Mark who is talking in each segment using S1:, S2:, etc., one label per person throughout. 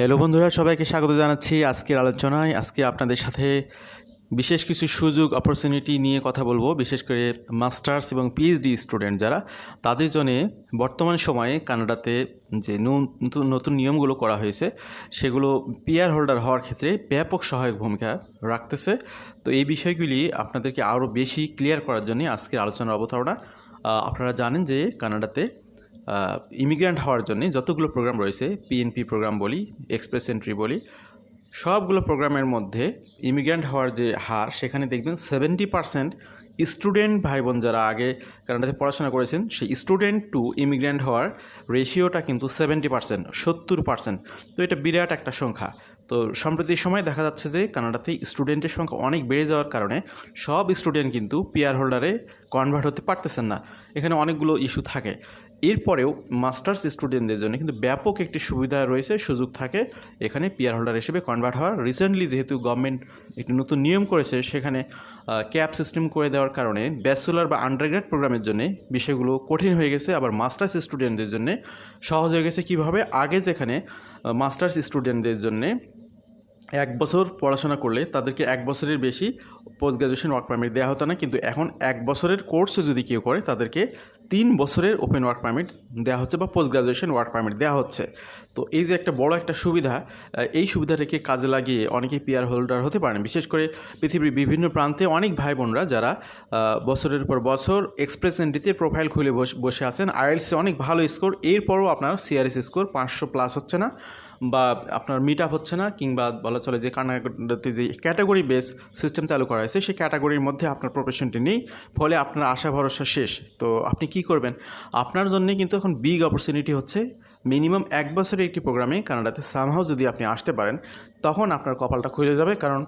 S1: Hello বন্ধুরা, সবাইকে স্বাগত জানাচ্ছি আজকের আলোচনায়। আজকে আপনাদের সাথে বিশেষ কিছু সুযোগ অপরচুনিটি নিয়ে কথা বলবো, বিশেষ করে মাস্টার্স এবং পিএইচডি স্টুডেন্ট যারা, তাদের জন্য বর্তমান সময়ে কানাডাতে যে নতুন নতুন নিয়মগুলো করা হয়েছে সেগুলো পিআর হোল্ডার হওয়ার ক্ষেত্রে ব্যাপক সহায়ক ভূমিকা রাখতেছে। তো এই বিষয়গুলি আপনাদেরকে আরও বেশি ক্লিয়ার করার জন্য আজকের আলোচনার অবতারণা। আপনারা জানেন যে কানাডাতে ইমিগ্র্যান্ট হওয়ার জন্য যতগুলো প্রোগ্রাম রয়েছে, পিএনপি প্রোগ্রাম বলি, এক্সপ্রেস এন্ট্রি বলি, সবগুলো প্রোগ্রামের মধ্যে ইমিগ্র্যান্ট হওয়ার যে হার, সেখানে দেখবেন 70% স্টুডেন্ট ভাই বোন যারা আগে কানাডাতে পড়াশোনা করেছেন সেই স্টুডেন্ট টু ইমিগ্র্যান্ট হওয়ার রেশিওটা কিন্তু 70%, 70%। তো এটা বিরাট একটা সংখ্যা। তো সম্প্রতি সময় দেখা যাচ্ছে যে কানাডাতে স্টুডেন্টের সংখ্যা অনেক বেড়ে যাওয়ার কারণে সব স্টুডেন্ট কিন্তু পিআর হোল্ডারে কনভার্ট হতে পারতেছেন না। এখানে অনেকগুলো ইস্যু থাকে। এরপরেও মাস্টার্স স্টুডেন্টদের জন্য কিন্তু ব্যাপক একটি সুবিধা রয়েছে, সুযোগ থাকে এখানে পিআর হোল্ডার হিসেবে কনভার্ট হওয়ার। রিসেন্টলি যেহেতু গভর্নমেন্ট একটি নতুন নিয়ম করেছে, সেখানে ক্যাপ সিস্টেম করে দেওয়ার কারণে ব্যাচেলর বা আন্ডারগ্রেড প্রোগ্রামের জন্য বিষয়গুলো কঠিন হয়ে গেছে, আবার মাস্টার্স স্টুডেন্টদের জন্য সহজ হয়ে গেছে। কীভাবে? আগে যেখানে মাস্টার্স স্টুডেন্টদের জন্যে 1 বছর পড়াশোনা করলে তাদেরকে 1 বছরের বেশি পোস্ট গ্র্যাজুয়েশন ওয়ার্ক পারমিট দেওয়া হতো না, কিন্তু এখন 1 বছরের কোর্সে যদি কেউ করে তাদেরকে 3 বছরের ওপেন ওয়ার্ক পারমিট দেওয়া হচ্ছে বা পোস্ট গ্র্যাজুয়েশন ওয়ার্ক পারমিট দেওয়া হচ্ছে। তো এই যে একটা বড় একটা সুবিধা, এই সুবিধাটাকে কাজে লাগিয়ে অনেকেই পিআর হোল্ডার হতে পারেন। বিশেষ করে পৃথিবীর বিভিন্ন প্রান্তে অনেক ভাই বোনরা যারা বছরের পর বছর এক্সপ্রেস এন্ট্রিতে প্রোফাইল খুলে বসে আছেন, আইএলটিএসে অনেক ভালো স্কোর, এরপরও আপনার সিআরএস স্কোর 500+ হচ্ছে না, বা আপনার মিট আপ হচ্ছে না, কিংবা বলা চলে যে কানাডাতে যে ক্যাটাগরি বেস সিস্টেম চালু করা হয়েছে সেই ক্যাটাগরির মধ্যে আপনার প্রফেশনটি নেই, ফলে আপনার আশা ভরসা শেষ। তো আপনি কি করবেন? আপনার জন্য কিন্তু এখন বিগ অপরচুনিটি হচ্ছে মিনিমাম 1 বছরের একটি প্রোগ্রামে কানাডাতে সামহাও যদি আপনি আসতে পারেন, তখন আপনার কপালটা খুলে যাবে। কারণ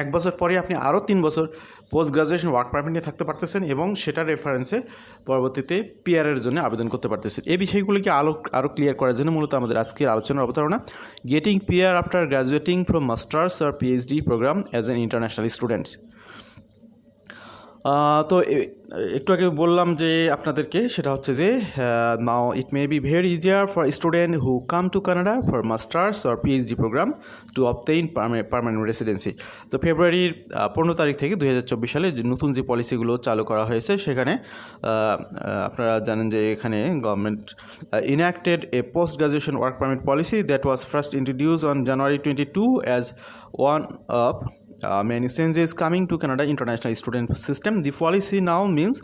S1: 1 বছর পরে আপনি আরও 3 বছর পোস্ট গ্রাজুয়েশন ওয়ার্ক পারমিট নিয়ে থাকতে পারতেছেন এবং সেটার রেফারেন্সে পরবর্তীতে পিআরের জন্য আবেদন করতে পারতেছেন। এই বিষয়গুলিকে আরও ক্লিয়ার করার জন্য মূলত আমাদের আজকের আলোচনার অবতারণা, getting PR after graduating from masters আর PhD programme as an international student. তো একটু আগে বললাম যে আপনাদেরকে, সেটা হচ্ছে যে now it may be very easier for student who come to Canada for masters or PhD programme to obtain permanent residency. তো ফেব্রুয়ারির 15 তারিখ থেকে 2024 সালে নতুন যে পলিসিগুলো চালু করা হয়েছে, সেখানে আপনারা জানেন যে এখানে government ইনঅ্যাক্টেড A post graduation work permit policy that was first introduce on January 22 as one of many changes coming to Canada international student system. The policy now means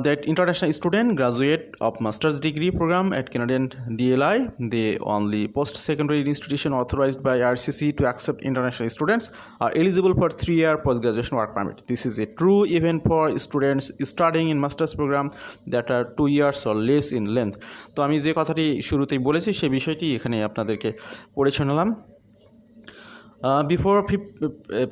S1: that international student graduate of master's degree program at Canadian DLI, the only post-secondary institution authorized by RCC to accept international students, are eligible for 3-year post-graduation work permit. This is a true even for students studying in master's program that are 2 years or less in length. তো আমি যে কথাটি শুরুতেই বলেছি সেই বিষয়টি এখানে আপনাদেরকে পড়ে শোনালাম। Before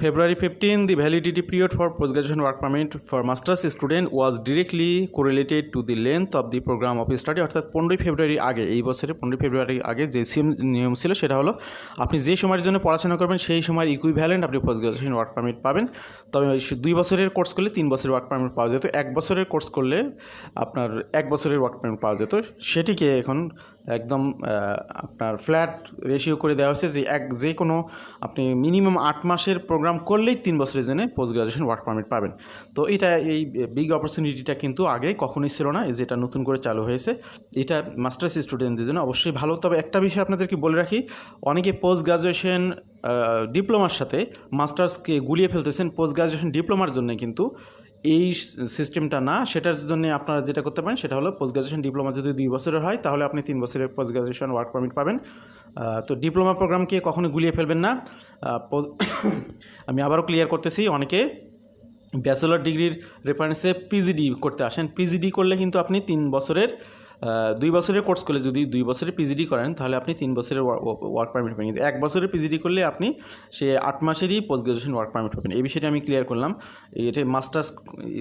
S1: February 15, the validity period for post-graduation work permit for master's student was directly correlated to the length of the program of study. অর্থাৎ 15 ফেব্রুয়ারি আগে, এই বছরে 15 ফেব্রুয়ারি আগে যে নিয়ম ছিল সেটা হলো আপনি যে সময়ের জন্য পড়াশোনা করবেন সেই সময়ের ইকুইভ্যালেন্ট আপনি পোস্ট গ্রাজুয়েশন ওয়ার্ক পারমিট পাবেন। তবে 2 বছরের কোর্স করলে 3 বছরের ওয়ার্ক পারমিট পাওয়া যেত, 1 বছরের কোর্স করলে আপনার 1 বছরের ওয়ার্ক পারমিট পাওয়া যেত। সেটিকে এখন একদম আপনার ফ্ল্যাট রেশিও করে দেওয়া হয়েছে যে কোনো আপনি মিনিমাম 8 মাসের প্রোগ্রাম করলেই 3 বছরের জন্য পোস্ট গ্রাজুয়েশন ওয়ার্ক পারমিট পাবেন। তো এই বিগ অপরচুনিটিটা কিন্তু আগে কখনোই ছিল না, যেটা নতুন করে চালু হয়েছে। এটা মাস্টার্স স্টুডেন্টদের জন্য অবশ্যই ভালো। তবে একটা বিষয় আপনাদেরকে বলে রাখি, অনেকে পোস্ট গ্রাজুয়েশন ডিপ্লোমার সাথে মাস্টার্সকে গুলিয়ে ফেলতেছেন। পোস্ট গ্রাজুয়েশন ডিপ্লোমার জন্য কিন্তু এই সিস্টেমটা না। সেটার জন্য আপনারা যেটা করতে পারেন সেটা হলো পোস্ট গ্রাজুয়েশন ডিপ্লোমা যদি 2 বছরের হয় তাহলে আপনি 3 বছরের পোস্ট গ্রাজুয়েশন ওয়ার্ক পারমিট পাবেন। তো ডিপ্লোমা প্রোগ্রামকে কখনো গুলিয়ে ফেলবেন না। আমি আবারও ক্লিয়ার করতেছি, অনেকে ব্যাচেলর ডিগ্রির রেফারেন্সে পিজিডি করতে আসেন। পিজিডি করলে কিন্তু আপনি 3 বছরের 2 বছরের কোর্স করলে যদি 2 বছরের পিজিডি করেন তাহলে আপনি 3 বছরের ওয়ার্ক পারমিট পাবেন। কিন্তু 1 বছরের পিজিডি করলে আপনি সে 8 মাসেরই পোস্ট গ্রাজুয়েশন ওয়ার্ক পারমিট পাবেন। এই বিষয়টি আমি ক্লিয়ার করলাম, এটা মাস্টার্স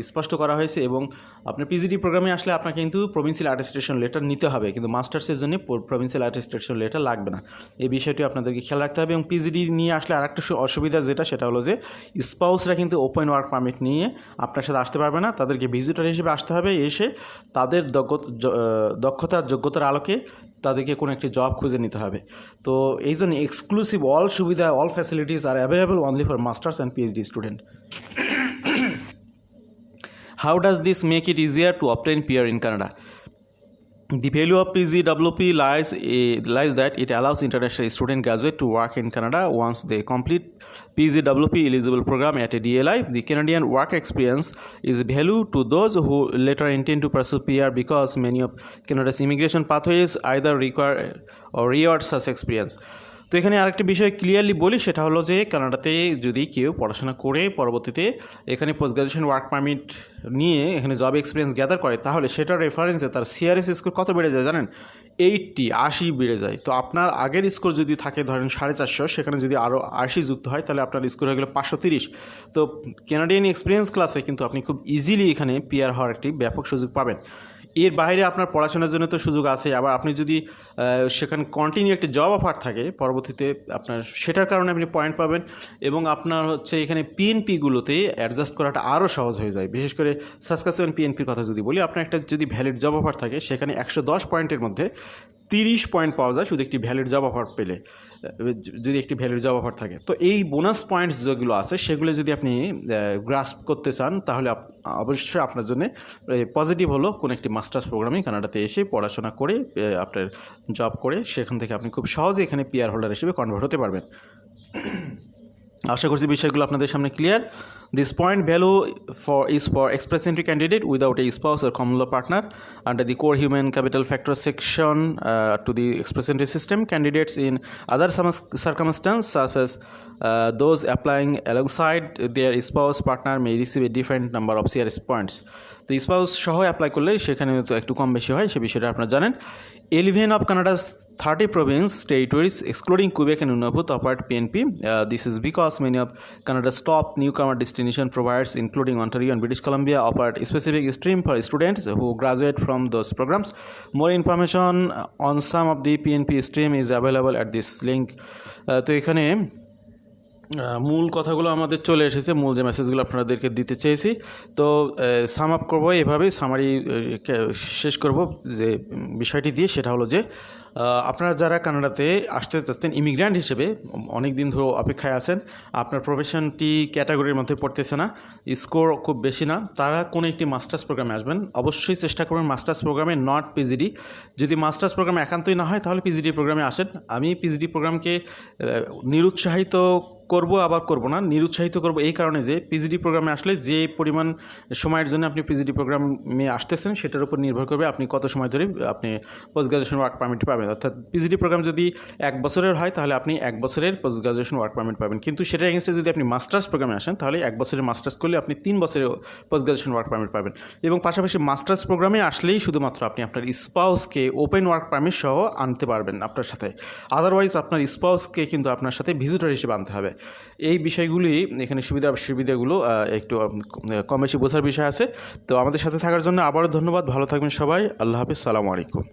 S1: স্পষ্ট করা হয়েছে। এবং আপনার পিজিডি প্রোগ্রামে আসলে আপনাকে কিন্তু প্রভিন্সিয়াল অ্যাটেস্টেশন লেটার নিতে হবে, কিন্তু মাস্টার্সের জন্য প্রভিন্সিয়াল অ্যাটেস্টেশন লেটার লাগবে না। এই বিষয়টি আপনাদেরকে খেয়াল রাখতে হবে। এবং পিজিডি নিয়ে আসলে আরেকটা অসুবিধা সেটা হলো যে স্পাউসরা কিন্তু ওপেন ওয়ার্ক পারমিট নিয়ে আপনার সাথে আসতে পারবে না, তাদেরকে ভিজিটর হিসেবে আসতে হবে। এসে তাদের দক্ষতার যোগ্যতার আলোকে তাদেরকে কোনো একটি জব খুঁজে নিতে হবে। তো এই জন্য এক্সক্লুসিভ অল সুবিধা, all facilities R available only for masters and PhD student. How does this make it easier to obtain PR in Canada? The value of PGWP lies that it allows international student graduate to work in Canada once they complete PGWP eligible program at a DLI. The Canadian work experience is value to those who later intend to pursue PR because many of Canada's immigration pathways either require or reward such experience. তো এখানে আরেকটি বিষয় clearly বলি, সেটা হলো যে কানাডাতে যদি কেউ পড়াশোনা করে পরবর্তীতে এখানে পোস্ট গ্রাজুয়েশন ওয়ার্ক পারমিট নিয়ে এখানে জব এক্সপিরিয়েন্স গ্যাদার করে, তাহলে সেটার রেফারেন্সে তার সিআরএস স্কোর কত বেড়ে যায় জানেন? 80 বেড়ে যায়। তো আপনার আগের স্কোর যদি থাকে ধরেন 450, সেখানে যদি আরও 80 যুক্ত হয় তাহলে আপনার স্কোর হয়ে গেলো 530। তো ক্যানাডিয়ান এক্সপিরিয়েন্স ক্লাসে কিন্তু আপনি খুব ইজিলি এখানে পিআর হওয়ার একটি ব্যাপক সুযোগ পাবেন। এর বাইরে আপনার পড়াশোনার জন্য তো সুযোগ আছে, আবার আপনি যদি সেখানে কন্টিনিউ একটি জব অফার থাকে পরবর্তীতে আপনার সেটার কারণে আপনি পয়েন্ট পাবেন, এবং আপনার হচ্ছে এখানে পিএনপিগুলোতে অ্যাডজাস্ট করাটা আরও সহজ হয়ে যায়। বিশেষ করে সাসকাচুয়ান পিএনপির কথা যদি বলি, আপনার একটা যদি ভ্যালিড জব অফার থাকে সেখানে 110 পয়েন্টের মধ্যে 30 পয়েন্ট পাওয়া যায় শুধু একটি ভ্যালিড জব অফার পেলে, যদি একটি ভ্যালিড জব অফার থাকে। তো এই বোনাস পয়েন্টস যেগুলো আছে সেগুলো যদি আপনি গ্রাস্প করতে চান তাহলে অবশ্যই আপনার জন্য পজিটিভ হলো কোনো একটি মাস্টার্স প্রোগ্রামে কানাডাতে এসে পড়াশোনা করে আপনার জব করে সেখান থেকে আপনি খুব সহজে এখানে পিআর হোল্ডার হিসেবে কনভার্ট হতে পারবেন। আশা করছি বিষয়গুলো আপনাদের সামনে clear. This point value is for express entry candidate without a spouse or common law partner. Under the core human capital factors section to the express entry system, candidates in other circumstances such as those applying alongside their spouse partner may receive a different number of CRS points. তো spouse সহ apply করলে সেখানে তো একটু কম বেশি হয়, সে বিষয়টা আপনারা জানেন। 11 of Canada's 30 province territories excluding Quebec and Nunavut operate PNP. This is because many of Canada's top newcomer destination providers including Ontario and British Columbia operate a specific stream for students who graduate from those programs. More information on some of the PNP stream is available at this link. তো এখানে মূল কথাগুলো আমাদের চলে এসেছে, মূল যে মেসেজগুলো আপনাদেরকে দিতে চেয়েছি। তো সাম আপ করবো এভাবে, সামারি শেষ করব যে বিষয়টি দিয়ে, সেটা হলো যে আপনারা যারা কানাডাতে আসতে চাচ্ছেন ইমিগ্র্যান্ট হিসেবে, অনেক দিন ধরে অপেক্ষায় আছেন, আপনার প্রফেশনটি ক্যাটাগরির মধ্যে পড়তেছে না, স্কোর খুব বেশি না, তারা কোনো একটি মাস্টার্স প্রোগ্রামে আসবেন। অবশ্যই চেষ্টা করবেন মাস্টার্স প্রোগ্রামে, নট পিজিডি। যদি মাস্টার্স প্রোগ্রাম একান্তই না হয় তাহলে পিজিডি প্রোগ্রামে আসেন। আমি পিজিডি প্রোগ্রামকে নিরুৎসাহিত করব, আবার করব না, নিরুৎসাহিত করব এই কারণে যে পিজিডি প্রোগ্রামে আসলে যে পরিমাণ সময়ের জন্য আপনি পিজিডি প্রোগ্রামে আসতেছেন সেটার উপর নির্ভর করবে আপনি কত সময় ধরে আপনি পোস্ট গ্রাজুয়েশন ওয়ার্ক পারমিট পাবেন। অর্থাৎ পিজিডি প্রোগ্রাম যদি 1 বছরের হয় তাহলে আপনি 1 বছরের পোস্ট গ্রাজুয়েশন ওয়ার্ক পারমিট পাবেন, কিন্তু সেটার এগেন্সে যদি আপনি মাস্টার্স প্রোগ্রামে আসেন তাহলে 1 বছরের মাস্টার্স করলে আপনি 3 বছরের পোস্ট গ্রাজুয়েশন ওয়ার্ক পারমিট পাবেন। এবং পাশাপাশি মাস্টার্স প্রোগ্রামে আসলেই শুধুমাত্র আপনি আপনার স্পাউসকে ওপেন ওয়ার্ক পারমিট সহ আনতে পারবেন আপনার সাথে, আদারওয়াইজ আপনার স্পাউসকে কিন্তু আপনার সাথে ভিজিটর হিসেবে আনতে হবে। এই বিষয়গুলি এখানে সুবিধাগুলো একটু কম বেশি বোঝার বিষয় আছে। তো আমাদের সাথে থাকার জন্য আবারও ধন্যবাদ। ভালো থাকবেন সবাই। আল্লাহ হাফিজ। সালামু আলাইকুম।